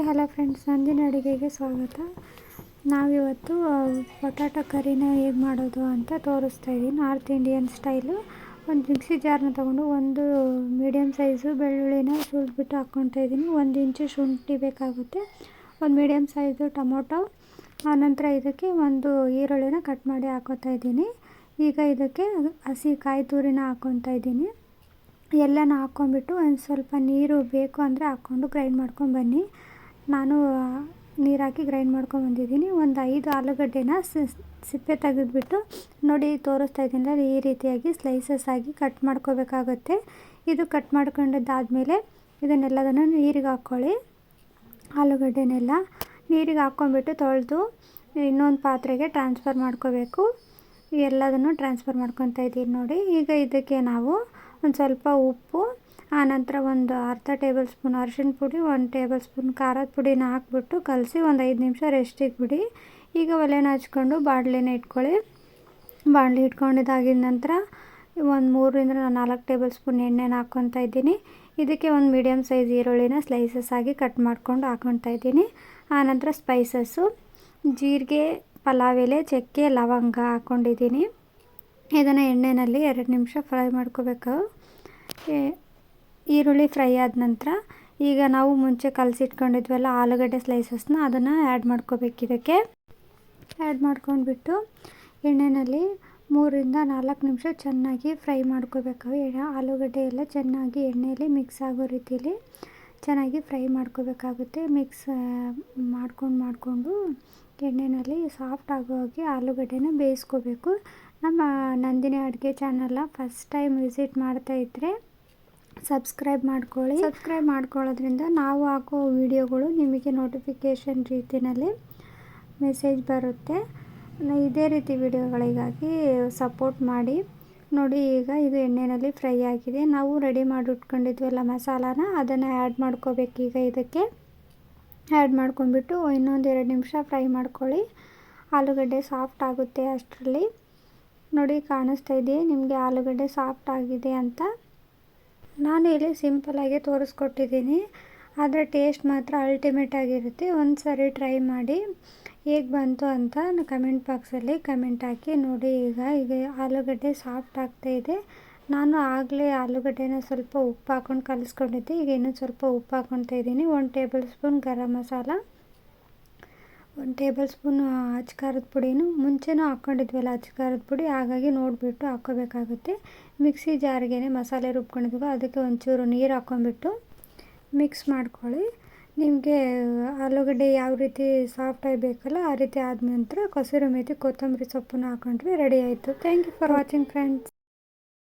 Hello friends, Nandini ಅಡುಗೆಗೆ ಸ್ವಾಗತ. ನಾವಿವತ್ತು ಪೊಟ್ಯಾಟೊ ಕರಿನ ಹೇಗೆ ಮಾಡೋದು ಅಂತ ತೋರಿಸ್ತಾ ಇದ್ದೀನಿ. North Indian style. ಒಂದು ಮಿಕ್ಸಿ ಜಾರನ್ನ ತೊಗೊಂಡು ಒಂದು ಮೀಡಿಯಮ್ ಸೈಜು ಬೆಳ್ಳುಳ್ಳಿನ ಸುಲಿದ್ಬಿಟ್ಟು ಹಾಕ್ಕೊತಾ ಇದ್ದೀನಿ. 1 ಇಂಚು ಶುಂಠಿ ಬೇಕಾಗುತ್ತೆ, ಒಂದು ಮೀಡಿಯಮ್ ಸೈಜು ಟೊಮೊಟೊ, ಆನಂತರ ಇದಕ್ಕೆ ಒಂದು ಈರುಳ್ಳಿನ ಕಟ್ ಮಾಡಿ ಹಾಕ್ಕೊತಾ ಇದ್ದೀನಿ. ಈಗ ಇದಕ್ಕೆ ಹಸಿ ಕಾಯಿ ತುರಿನ ಹಾಕ್ಕೊತಾ ಇದ್ದೀನಿ. ಎಲ್ಲನ ಹಾಕ್ಕೊಂಬಿಟ್ಟು ಒಂದು ಸ್ವಲ್ಪ ನೀರು ಬೇಕು ಅಂದರೆ ಹಾಕ್ಕೊಂಡು ಗ್ರೈಂಡ್ ಮಾಡ್ಕೊಂಡು ಬನ್ನಿ. ನಾನು ನೀರು ಹಾಕಿ ಗ್ರೈಂಡ್ ಮಾಡ್ಕೊಂಬಂದಿದ್ದೀನಿ. ಒಂದು 5 ಆಲೂಗಡ್ಡೆನ ಸಿಪ್ಪೆ ತೆಗೆದುಬಿಟ್ಟು ನೋಡಿ ತೋರಿಸ್ತಾ ಇದ್ದೀನಲ್ಲ, ಈ ರೀತಿಯಾಗಿ ಸ್ಲೈಸಸ್ ಆಗಿ ಕಟ್ ಮಾಡ್ಕೋಬೇಕಾಗುತ್ತೆ. ಇದು ಕಟ್ ಮಾಡ್ಕೊಂಡಿದ್ದಾದಮೇಲೆ ಇದನ್ನೆಲ್ಲದನ್ನು ನೀರಿಗೆ ಹಾಕ್ಕೊಳ್ಳಿ. ಆಲೂಗಡ್ಡೆನೆಲ್ಲ ನೀರಿಗೆ ಹಾಕ್ಕೊಂಬಿಟ್ಟು ತೊಳೆದು ಇನ್ನೊಂದು ಪಾತ್ರೆಗೆ ಟ್ರಾನ್ಸ್ಫರ್ ಮಾಡ್ಕೋಬೇಕು. ಎಲ್ಲದನ್ನು ಟ್ರಾನ್ಸ್ಫರ್ ಮಾಡ್ಕೊತಾ ಇದ್ದೀನಿ ನೋಡಿ. ಈಗ ಇದಕ್ಕೆ ನಾವು ಒಂದು ಸ್ವಲ್ಪ ಉಪ್ಪು, ಆನಂತರ ಒಂದು ಅರ್ಧ ಟೇಬಲ್ ಸ್ಪೂನ್ ಅರಿಶಿಣ ಪುಡಿ, 1 ಟೇಬಲ್ ಸ್ಪೂನ್ ಖಾರದ ಪುಡಿನ ಹಾಕ್ಬಿಟ್ಟು ಕಲಸಿ ಒಂದು 5 ನಿಮಿಷ ರೆಸ್ಟಿಗೆ ಬಿಡಿ. ಈಗ ಒಲೆನ ಹಚ್ಕೊಂಡು ಬಾಣಲೆನ ಇಟ್ಕೊಳ್ಳಿ. ಬಾಣಲೆ ಇಟ್ಕೊಂಡಿದ್ದಾಗಿದ ನಂತರ ಒಂದು 3ರಿಂದ 4 ಟೇಬಲ್ ಸ್ಪೂನ್ ಎಣ್ಣೆನ ಹಾಕ್ಕೊತಾ ಇದ್ದೀನಿ. ಇದಕ್ಕೆ ಒಂದು ಮೀಡಿಯಮ್ ಸೈಜ್ ಈರುಳ್ಳಿನ ಸ್ಲೈಸಸ್ ಆಗಿ ಕಟ್ ಮಾಡ್ಕೊಂಡು ಹಾಕ್ಕೊತಾ ಇದ್ದೀನಿ. ಆನಂತರ ಸ್ಪೈಸಸ್ಸು ಜೀರಿಗೆ, ಪಲಾವ್ ಎಲೆ, ಚಕ್ಕೆ, ಲವಂಗ ಹಾಕ್ಕೊಂಡಿದ್ದೀನಿ. ಇದನ್ನು ಎಣ್ಣೆಯಲ್ಲಿ 2 ನಿಮಿಷ ಫ್ರೈ ಮಾಡ್ಕೋಬೇಕು. ಈರುಳ್ಳಿ ಫ್ರೈ ಆದ ನಂತರ ಈಗ ನಾವು ಮುಂಚೆ ಕಲಸಿಟ್ಕೊಂಡಿದ್ವಲ್ಲ ಆಲೂಗಡ್ಡೆ ಸ್ಲೈಸಸ್ನ ಅದನ್ನು ಆ್ಯಡ್ ಮಾಡ್ಕೋಬೇಕು. ಇದಕ್ಕೆ ಆ್ಯಡ್ ಮಾಡ್ಕೊಂಡ್ಬಿಟ್ಟು ಎಣ್ಣೆಯಲ್ಲಿ 3ರಿಂದ 4 ನಿಮಿಷ ಚೆನ್ನಾಗಿ ಫ್ರೈ ಮಾಡ್ಕೋಬೇಕು. ಆಲೂಗಡ್ಡೆ ಎಲ್ಲ ಚೆನ್ನಾಗಿ ಎಣ್ಣೆಯಲ್ಲಿ ಮಿಕ್ಸ್ ಆಗೋ ರೀತಿಯಲ್ಲಿ ಚೆನ್ನಾಗಿ ಫ್ರೈ ಮಾಡ್ಕೋಬೇಕಾಗುತ್ತೆ. ಮಿಕ್ಸ್ ಮಾಡಿಕೊಂಡು ಎಣ್ಣೆಯಲ್ಲಿ ಸಾಫ್ಟ್ ಆಗೋ ಹಾಗೆ ಆಲೂಗಡ್ಡೆನ ಬೇಯಿಸ್ಕೋಬೇಕು. ನಮ್ಮ ನಂದಿನಿ ಅಡುಗೆ ಚಾನಲ್ನ ಫಸ್ಟ್ ಟೈಮ್ ವಿಸಿಟ್ ಮಾಡ್ತಾಯಿದ್ರೆ ಸಬ್ಸ್ಕ್ರೈಬ್ ಮಾಡ್ಕೊಳ್ಳಿ. ಸಬ್ಸ್ಕ್ರೈಬ್ ಮಾಡ್ಕೊಳ್ಳೋದ್ರಿಂದ ನಾವು ಹಾಕೋ ವಿಡಿಯೋಗಳು ನಿಮಗೆ ನೋಟಿಫಿಕೇಷನ್ ರೀತಿಯಲ್ಲಿ ಮೆಸೇಜ್ ಬರುತ್ತೆ. ಇದೇ ರೀತಿ ವಿಡಿಯೋಗಳಿಗಾಗಿ ಸಪೋರ್ಟ್ ಮಾಡಿ ನೋಡಿ. ಈಗ ಇದು ಎಣ್ಣೆಯಲ್ಲಿ ಫ್ರೈ ಆಗಿದೆ. ನಾವು ರೆಡಿ ಮಾಡಿ ಇಟ್ಕೊಂಡಿದ್ವಲ್ಲ ಮಸಾಲಾನ ಅದನ್ನು ಆ್ಯಡ್ ಮಾಡ್ಕೋಬೇಕು. ಈಗ ಇದಕ್ಕೆ ಆ್ಯಡ್ ಮಾಡ್ಕೊಂಡ್ಬಿಟ್ಟು ಇನ್ನೊಂದು 2 ನಿಮಿಷ ಫ್ರೈ ಮಾಡ್ಕೊಳ್ಳಿ. ಆಲೂಗಡ್ಡೆ ಸಾಫ್ಟ್ ಆಗುತ್ತೆ ಅಷ್ಟರಲ್ಲಿ. ನೋಡಿ ಕಾಣಿಸ್ತಾ ಇದೆಯೇ ನಿಮಗೆ ಆಲೂಗಡ್ಡೆ ಸಾಫ್ಟ್ ಆಗಿದೆ ಅಂತ. ನಾನು ಇಲ್ಲಿ ಸಿಂಪಲಾಗಿ ತೋರಿಸ್ಕೊಟ್ಟಿದ್ದೀನಿ, ಆದರೆ ಟೇಸ್ಟ್ ಮಾತ್ರ ಅಲ್ಟಿಮೇಟ್ ಆಗಿರುತ್ತೆ. ಒಂದು ಸರಿ ಟ್ರೈ ಮಾಡಿ ಹೇಗೆ ಬಂತು ಅಂತ ಕಮೆಂಟ್ ಬಾಕ್ಸಲ್ಲಿ ಕಮೆಂಟ್ ಹಾಕಿ ನೋಡಿ. ಈಗ ಆಲೂಗಡ್ಡೆ ಸಾಫ್ಟ್ ಆಗ್ತಾಯಿದೆ. ನಾನು ಆಗಲೇ ಆಲೂಗಡ್ಡೆನ ಸ್ವಲ್ಪ ಉಪ್ಪು ಹಾಕ್ಕೊಂಡು ಕಲಿಸ್ಕೊಂಡಿದ್ದೆ. ಈಗ ಇನ್ನೂ ಸ್ವಲ್ಪ ಉಪ್ಪು ಹಾಕ್ಕೊತಾ ಇದ್ದೀನಿ. 1 table spoon garam masala, 1 table spoon ಅಚ್ಚ ಖಾರದ ಪುಡಿನೂ ಮುಂಚೆನೂ ಹಾಕ್ಕೊಂಡಿದ್ವಲ್ಲ ಅಚ್ಚ ಖಾರದ ಪುಡಿ, ಹಾಗಾಗಿ ನೋಡಿಬಿಟ್ಟು ಹಾಕ್ಕೋಬೇಕಾಗುತ್ತೆ. ಮಿಕ್ಸಿ ಜಾರ್ಗೆ ಮಸಾಲೆ ರುಬ್ಕೊಂಡಿದ್ವೋ ಅದಕ್ಕೆ ಒಂಚೂರು ನೀರು ಹಾಕ್ಕೊಂಬಿಟ್ಟು ಮಿಕ್ಸ್ ಮಾಡ್ಕೊಳ್ಳಿ. ನಿಮಗೆ ಆಲೂಗಡ್ಡೆ ಯಾವ ರೀತಿ ಸಾಫ್ಟಾಗಿ ಬೇಕಲ್ಲ ಆ ರೀತಿ ಆದ ನಂತರ ಕಸೂರಿ ಮೇಥಿ, ಕೊತ್ತಂಬರಿ ಸೊಪ್ಪನ್ನು ಹಾಕ್ಕೊಂಡ್ರೆ ರೆಡಿ ಆಯಿತು. Thank you for watching friends.